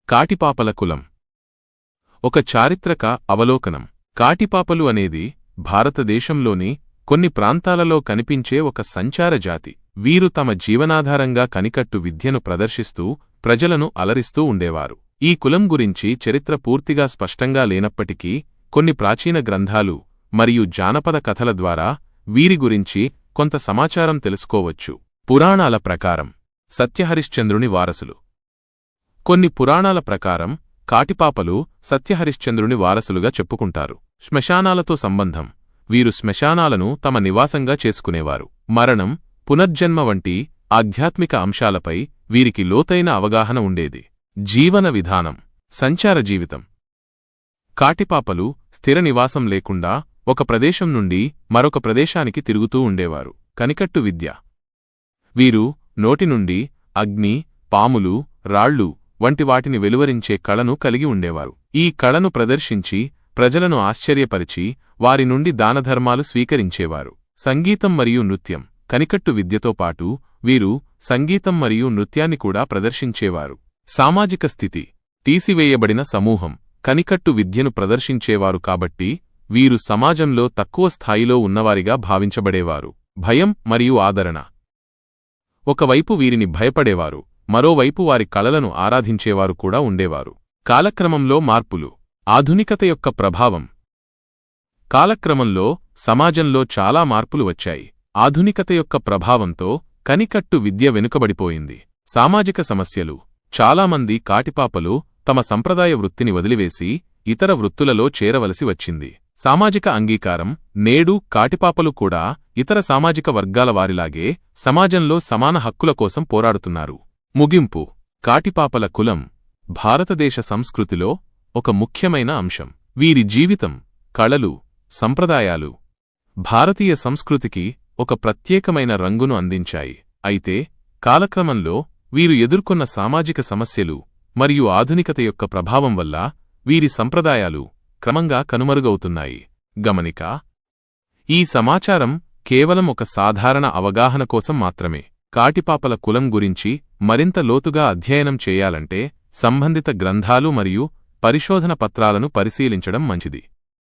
కాటిపాపల కులం. ఒక చారిత్రక అవలోకనం. కాటిపాపలు అనేది భారతదేశంలోని కొన్ని ప్రాంతాలలో కనిపించే ఒక సంచార జాతి. వీరు తమ జీవనాధారంగా కనికట్టు విద్యను ప్రదర్శిస్తూ ప్రజలను అలరిస్తూ ఉండేవారు. ఈ కులం గురించి చరిత్ర పూర్తిగా స్పష్టంగా లేనప్పటికీ కొన్ని ప్రాచీన గ్రంథాలు మరియు జానపద కథల ద్వారా వీరి గురించి కొంత సమాచారం తెలుసుకోవచ్చు. పురాణాల ప్రకారం సత్యహరిశ్చంద్రుని వారసులు. కొన్ని పురాణాల ప్రకారం కాటిపాపలు సత్యహరిశ్చంద్రుని వారసులుగా చెప్పుకుంటారు. శ్మశానాలతో సంబంధం. వీరు శ్మశానాలను తమ నివాసంగా చేసుకునేవారు. మరణం, పునర్జన్మ వంటి ఆధ్యాత్మిక అంశాలపై వీరికి లోతైన అవగాహన ఉండేది. జీవన విధానం. సంచార జీవితం. కాటిపాపలు స్థిర నివాసం లేకుండా ఒక ప్రదేశం నుండి మరొక ప్రదేశానికి తిరుగుతూ ఉండేవారు. కనికట్టు విద్య. వీరు నోటి నుండి అగ్ని, పాములు, రాళ్ళు వంటి వాటిని వెలువరించే కళను కలిగి ఉండేవారు. ఈ కళను ప్రదర్శించి ప్రజలను ఆశ్చర్యపరిచి వారి నుండి దానధర్మాలు స్వీకరించేవారు. సంగీతం మరియు నృత్యం. కనికట్టు విద్యతో పాటు వీరు సంగీతం మరియు నృత్యాన్ని కూడా ప్రదర్శించేవారు. సామాజిక స్థితి. తీసివేయబడిన సమూహం. కనికట్టు విద్యను ప్రదర్శించేవారు కాబట్టి వీరు సమాజంలో తక్కువ స్థాయిలో ఉన్నవారిగా భావించబడేవారు. భయం మరియు ఆదరణ. ఒకవైపు వీరిని భయపడేవారు, మరోవైపు వారి కళలను ఆరాధించేవారు కూడా ఉండేవారు. కాలక్రమంలో మార్పులు. ఆధునికత యొక్క ప్రభావం. కాలక్రమంలో సమాజంలో చాలా మార్పులు వచ్చాయి. ఆధునికత యొక్క ప్రభావంతో కనికట్టు విద్య వెనుకబడిపోయింది. సామాజిక సమస్యలు. చాలామంది కాటిపాపలు తమ సంప్రదాయ వృత్తిని వదిలివేసి ఇతర వృత్తులలో చేరవలసి వచ్చింది. సామాజిక అంగీకారం. నేడు కాటిపాపలు కూడా ఇతర సామాజిక వర్గాల వారిలాగే సమాజంలో సమాన హక్కుల కోసం పోరాడుతున్నారు. ముగింపు. కాటిపాపల కులం భారతదేశ సంస్కృతిలో ఒక ముఖ్యమైన అంశం. వీరి జీవితం, కళలు, సంప్రదాయాలు భారతీయ సంస్కృతికి ఒక ప్రత్యేకమైన రంగును అందించాయి. అయితే కాలక్రమంలో వీరు ఎదుర్కొన్న సామాజిక సమస్యలు మరియు ఆధునికత యొక్క ప్రభావం వల్ల వీరి సంప్రదాయాలు క్రమంగా కనుమరుగవుతున్నాయి. గమనిక. ఈ సమాచారం కేవలం ఒక సాధారణ అవగాహన కోసం మాత్రమే. కాటిపాపల కులం గురించి మరింత లోతుగా అధ్యయనం చేయాలంటే సంబంధిత గ్రంథాలు మరియు పరిశోధన పత్రాలను పరిశీలించడం మంచిది.